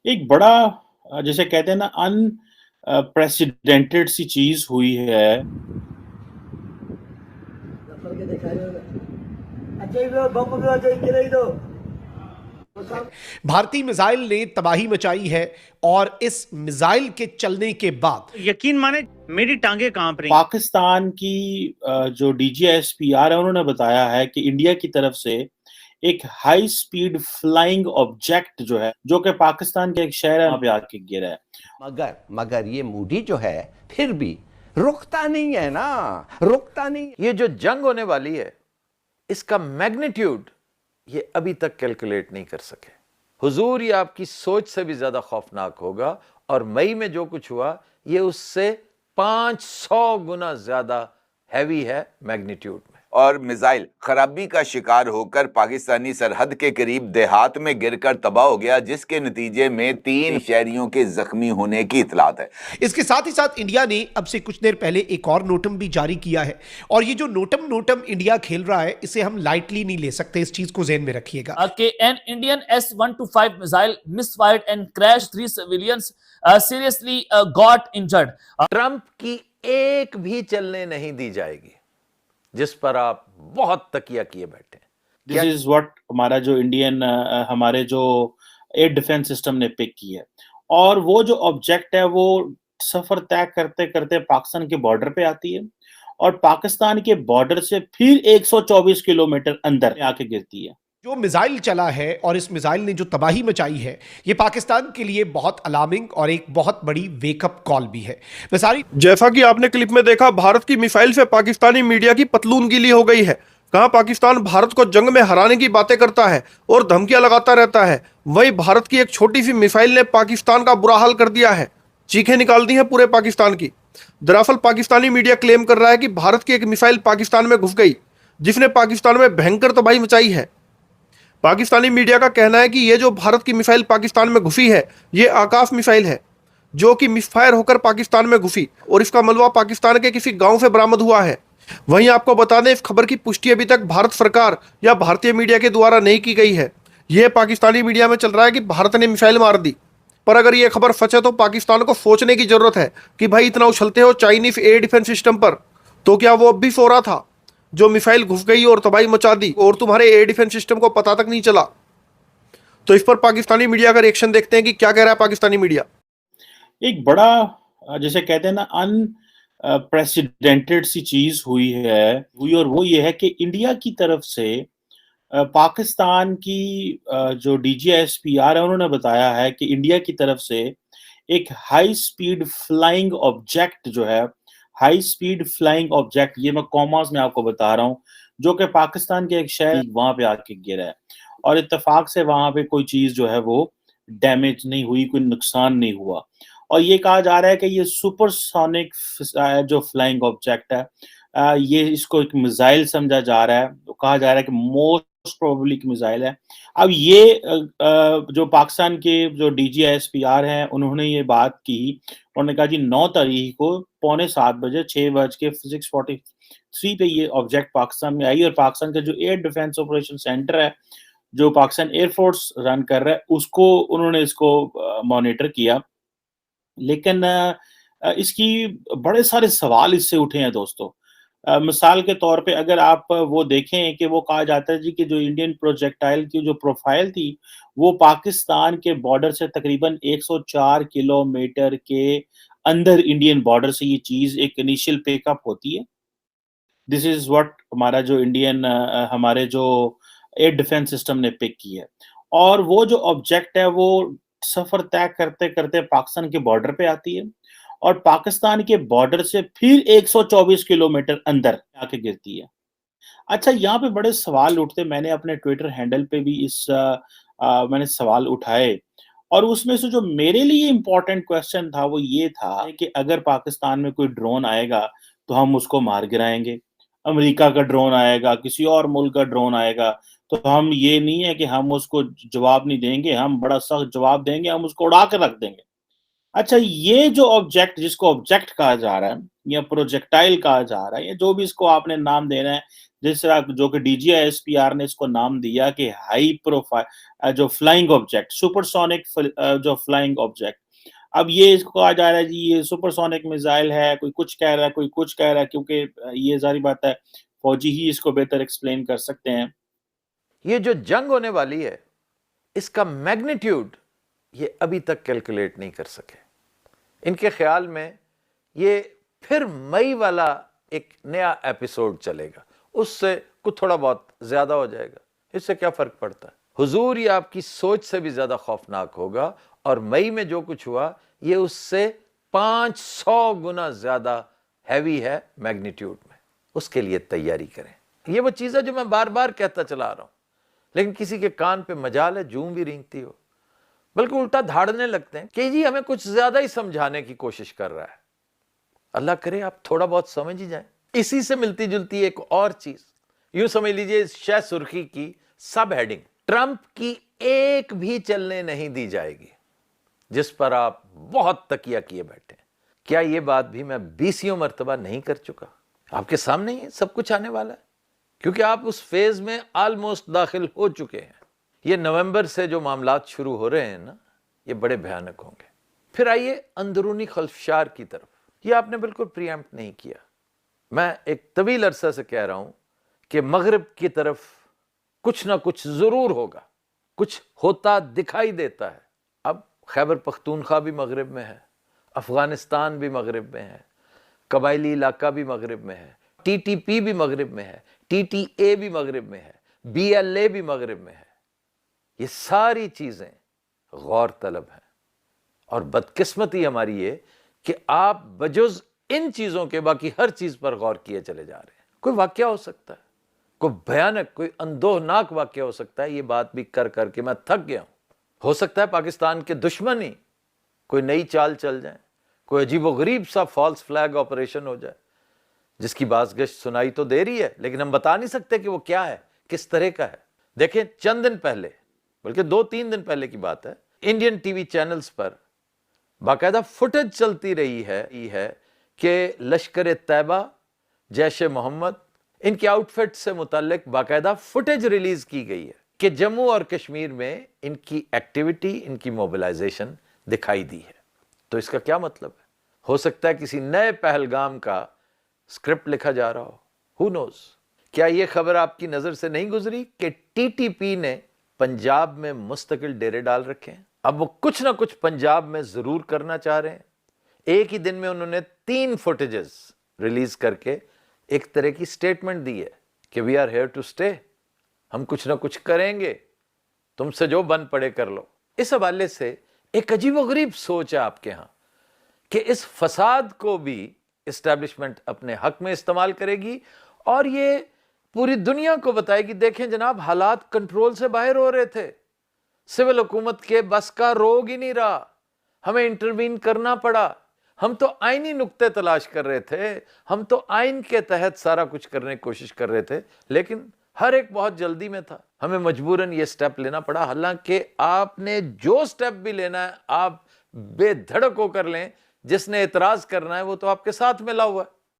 एक बड़ा जैसे कहते हैं ना अनप्रेसिडेंटेड सी चीज़ हुई है। भारतीय मिसाइल ने तबाही मचाई है और इस मिसाइल के चलने के बाद यकीन माने मेरी टांगे कांप रही। पाकिस्तान की जो डीजीएसपीआर है उन्होंने बताया है कि इंडिया की तरफ से एक हाई स्पीड फ्लाइंग ऑब्जेक्ट जो है जो कि पाकिस्तान के एक शहर है वहां पे आके गिरा है। मगर ये मूडी जो है फिर भी रुकता नहीं है ना, रुकता नहीं। ये जो जंग होने वाली है इसका मैग्नीट्यूड ये अभी तक कैलकुलेट नहीं कर सके। हुजूर, ये आपकी सोच से भी ज्यादा खौफनाक होगा और मई में जो कुछ हुआ ये उससे 500 गुना ज्यादा हैवी है मैग्नीट्यूड में। और मिसाइल खराबी का शिकार होकर पाकिस्तानी सरहद के करीब देहात में गिरकर तबाह हो गया, जिसके नतीजे में 3 शहरियों के जख्मी होने की इतलात है। इसके साथ ही साथ इंडिया ने अब से कुछ देर पहले एक और नोटम भी जारी किया है और ये जो नोटम इंडिया खेल रहा है इसे हम लाइटली नहीं ले सकते, इस चीज को ज़हन में रखिएगा। An Indian S-125 missile misfired and crashed. 3 civilians seriously got injured. Trump की एक भी चलने नहीं दी जाएगी जिस पर आप बहुत तकिया किए बैठे। दिस इज व्हाट हमारा जो इंडियन हमारे जो एयर डिफेंस सिस्टम ने पिक की है, और वो जो ऑब्जेक्ट है वो सफर तय करते करते पाकिस्तान के बॉर्डर पे आती है और पाकिस्तान के बॉर्डर से फिर 124 किलोमीटर अंदर आके गिरती है। जो मिसाइल चला है और इस मिसाइल ने जो तबाही मचाई है ये पाकिस्तान के लिए बहुत अलार्मिंग और एक बहुत बड़ी वेकअप कॉल भी है। जैसा कि आपने क्लिप में देखा, भारत की मिसाइल से पाकिस्तानी मीडिया की पतलून गीली हो गई है। कहां पाकिस्तान भारत को जंग में हराने की बातें करता है और धमकियां लगाता रहता है, वहीं भारत की एक छोटी सी मिसाइल ने पाकिस्तान का बुरा हाल कर दिया है, चीखें निकाल दी हैं पूरे पाकिस्तान की। दरअसल पाकिस्तानी मीडिया क्लेम कर रहा है कि भारत की एक मिसाइल पाकिस्तान में घुस गई जिसने पाकिस्तान में भयंकर तबाही मचाई है। पाकिस्तानी मीडिया का कहना है कि ये जो भारत की मिसाइल पाकिस्तान में घुसी है ये आकाश मिसाइल है जो कि मिसफायर होकर पाकिस्तान में घुसी और इसका मलबा पाकिस्तान के किसी गांव से बरामद हुआ है। वहीं आपको बता दें, इस खबर की पुष्टि अभी तक भारत सरकार या भारतीय मीडिया के द्वारा नहीं की गई है। यह पाकिस्तानी मीडिया में चल रहा है कि भारत ने मिसाइल मार दी, पर अगर ये खबर सच है तो पाकिस्तान को सोचने की जरूरत है कि भाई इतना उछलते हो चाइनीज एयर डिफेंस सिस्टम पर, तो क्या वो अब भी सो रहा था जो मिसाइल घुस गई और तबाही मचा दी और तुम्हारे एयर डिफेंस सिस्टम को पता तक नहीं चला? तो इस पर पाकिस्तानी मीडिया का रिएक्शन देखते हैं कि क्या कह रहा है पाकिस्तानी मीडिया। एक बड़ा जैसे कहते हैं ना अनप्रेसिडेंटेड सी चीज हुई और वो ये है कि इंडिया की तरफ से पाकिस्तान की जो डीजीएसपीआर है उन्होंने बताया है कि इंडिया की तरफ से एक हाई स्पीड फ्लाइंग ऑब्जेक्ट जो है, हाई स्पीड फ्लाइंग ऑब्जेक्ट, ये मैं कॉमास में आपको बता रहा हूं, जो कि पाकिस्तान के एक शहर वहां पे आके गिरा है और इत्तेफाक से वहां पे कोई चीज जो है वो डैमेज नहीं हुई, कोई नुकसान नहीं हुआ। और ये कहा जा रहा है कि ये सुपरसोनिक जो फ्लाइंग ऑब्जेक्ट है, ये इसको एक मिसाइल समझा जा रहा है, तो कहा जा रहा है कि मोस्ट प्रोबेबली एक मिसाइल है। अब ये जो पाकिस्तान के जो डीजीएसपीआर हैं उन्होंने ये बात की, उन्होंने कहा जी 9 तारीख को 6:45 बजे 6:43 पे ये ऑब्जेक्ट पाकिस्तान में आई और पाकिस्तान का जो एयर डिफेंस ऑपरेशन सेंटर है जो पाकिस्तान एयरफोर्स रन कर रहा है उसको उन्होंने इसको मॉनिटर किया। लेकिन इसकी बड़े सारे सवाल इससे उठे हैं दोस्तों। मिसाल के तौर पे अगर आप वो देखें कि वो कहा जाता है जी कि जो इंडियन प्रोजेक्टाइल की जो प्रोफाइल थी वो पाकिस्तान के बॉर्डर से तकरीबन 104 किलोमीटर के अंदर इंडियन बॉर्डर से ये चीज एक इनिशियल पिकअप होती है। दिस इज व्हाट हमारा जो इंडियन हमारे जो एयर डिफेंस सिस्टम ने पिक की है और वो जो ऑब्जेक्ट है वो सफर तय करते करते पाकिस्तान के बॉर्डर पे आती है और पाकिस्तान के बॉर्डर से फिर 124 किलोमीटर अंदर आके गिरती है। अच्छा, यहाँ पे बड़े सवाल उठते, मैंने अपने ट्विटर हैंडल पे भी मैंने सवाल उठाए और उसमें से जो मेरे लिए इंपॉर्टेंट क्वेश्चन था वो ये था कि अगर पाकिस्तान में कोई ड्रोन आएगा तो हम उसको मार गिराएंगे, अमेरिका का ड्रोन आएगा, किसी और मुल्क का ड्रोन आएगा तो हम ये नहीं है कि हम उसको जवाब नहीं देंगे, हम बड़ा सख्त जवाब देंगे, हम उसको उड़ा कर रख देंगे। अच्छा, ये जो ऑब्जेक्ट जिसको ऑब्जेक्ट कहा जा रहा है या प्रोजेक्टाइल कहा जा रहा है या जो भी इसको आपने नाम देना है, जिस तरह जो कि DGISPR ने इसको नाम दिया कि हाई प्रोफाइल जो फ्लाइंग ऑब्जेक्ट, सुपरसोनिक जो फ्लाइंग ऑब्जेक्ट, अब ये इसको कहा जा रहा है जी ये सुपरसोनिक मिसाइल है, कोई कुछ कह रहा है, कोई कुछ कह रहा है, क्योंकि ये जारी बात है फौजी ही इसको बेहतर एक्सप्लेन कर सकते हैं। ये जो जंग होने वाली है इसका मैग्नीट्यूड ये अभी तक कैलकुलेट नहीं कर सके। इनके ख्याल में ये फिर मई वाला एक नया एपिसोड चलेगा, उससे कुछ थोड़ा बहुत ज्यादा हो जाएगा, इससे क्या फर्क पड़ता है। हुजूर ये आपकी सोच से भी ज्यादा खौफनाक होगा और मई में जो कुछ हुआ ये उससे 500 गुना ज्यादा हैवी है मैग्नीट्यूड में। उसके लिए तैयारी करें। ये वो चीज है जो मैं बार बार कहता चला रहा हूं, लेकिन किसी के कान पे मजाल है जूं भी रेंगती हो, बल्कि उल्टा धाड़ने लगते हैं कि जी हमें कुछ ज्यादा ही समझाने की कोशिश कर रहा है। अल्लाह करे आप थोड़ा बहुत समझ ही जाएं। इसी से मिलती जुलती एक और चीज, यूं समझ लीजिए शह सुर्खी की सब हेडिंग, ट्रंप की एक भी चलने नहीं दी जाएगी, जिस पर आप बहुत तकिया किए बैठे। क्या ये बात भी मैं 20 मर्तबा नहीं कर चुका? आपके सामने ही सब कुछ आने वाला है, क्योंकि आप उस फेज में ऑलमोस्ट दाखिल हो चुके हैं। ये नवंबर से जो मामलात शुरू हो रहे हैं ना, ये बड़े भयानक होंगे। फिर आइए अंदरूनी खल्फशार की तरफ। ये आपने बिल्कुल प्रीएम्प्ट नहीं किया। मैं एक तवील अरसा से कह रहा हूं कि मगरिब की तरफ कुछ ना कुछ जरूर होगा, कुछ होता दिखाई देता है। अब खैबर पख्तूनख्वा भी मगरिब में है, अफगानिस्तान भी मगरिब में है, कबायली इलाका भी मगरिब में है, TTP भी मगरिब में है, TTA भी मगरिब में है, BLA भी मगरिब में है। ये सारी चीजें गौर तलब हैं और बदकिस्मती हमारी ये कि आप बजुज इन चीजों के बाकी हर चीज पर गौर किए चले जा रहे हैं। कोई वाकया हो सकता है, कोई भयानक, कोई अंदोहनाक वाकया हो सकता है। ये बात भी कर करके मैं थक गया हूं। हो सकता है पाकिस्तान के दुश्मन ही कोई नई चाल चल जाए, कोई अजीबोगरीब सा फॉल्स फ्लैग ऑपरेशन हो जाए, जिसकी बाज़गश्त सुनाई तो दे रही है, लेकिन हम बता नहीं सकते कि वो क्या है, किस तरह का है। देखें, चंद दिन पहले, बल्कि 2-3 दिन पहले की बात है, इंडियन टीवी चैनल्स पर बाकायदा फुटेज चलती रही है कि लश्कर तैयबा, जैश मोहम्मद, इनके आउटफिट से मुताल्लिक बाकायदा फुटेज रिलीज की गई है कि जम्मू और कश्मीर में इनकी एक्टिविटी, इनकी मोबिलाइजेशन दिखाई दी है। तो इसका क्या मतलब है? हो सकता है किसी नए पहलगाम का स्क्रिप्ट लिखा जा रहा हो, हु नोज। क्या यह खबर आपकी नजर से नहीं गुजरी कि TTP ने पंजाब में मुस्तकिल डेरे डाल रखे हैं? अब वो कुछ ना कुछ पंजाब में जरूर करना चाह रहे हैं। एक ही दिन में उन्होंने 3 फुटेजेस रिलीज करके एक तरह की स्टेटमेंट दी है कि we are here to stay, हम कुछ ना कुछ करेंगे, तुमसे जो बन पड़े कर लो। इस हवाले से एक अजीबोगरीब सोच है आपके यहां कि इस फसाद को भी एस्टैब्लिशमेंट अपने हक में इस्तेमाल करेगी और ये पूरी दुनिया को बताएगी, देखें जनाब, हालात कंट्रोल से बाहर हो रहे थे, सिविल हुकूमत के बस का रोग ही नहीं रहा, हमें इंटरवीन करना पड़ा। हम तो आईनी नुक्ते तलाश कर रहे थे, हम तो आइन के तहत सारा कुछ करने की कोशिश कर रहे थे, लेकिन हर एक बहुत जल्दी में था, हमें मजबूरन ये स्टेप लेना पड़ा। हालांकि आपने जो स्टेप भी लेना है आप बेधड़क होकर लें, जिसने एतराज करना है वो तो आपके साथ मिला हुआ है।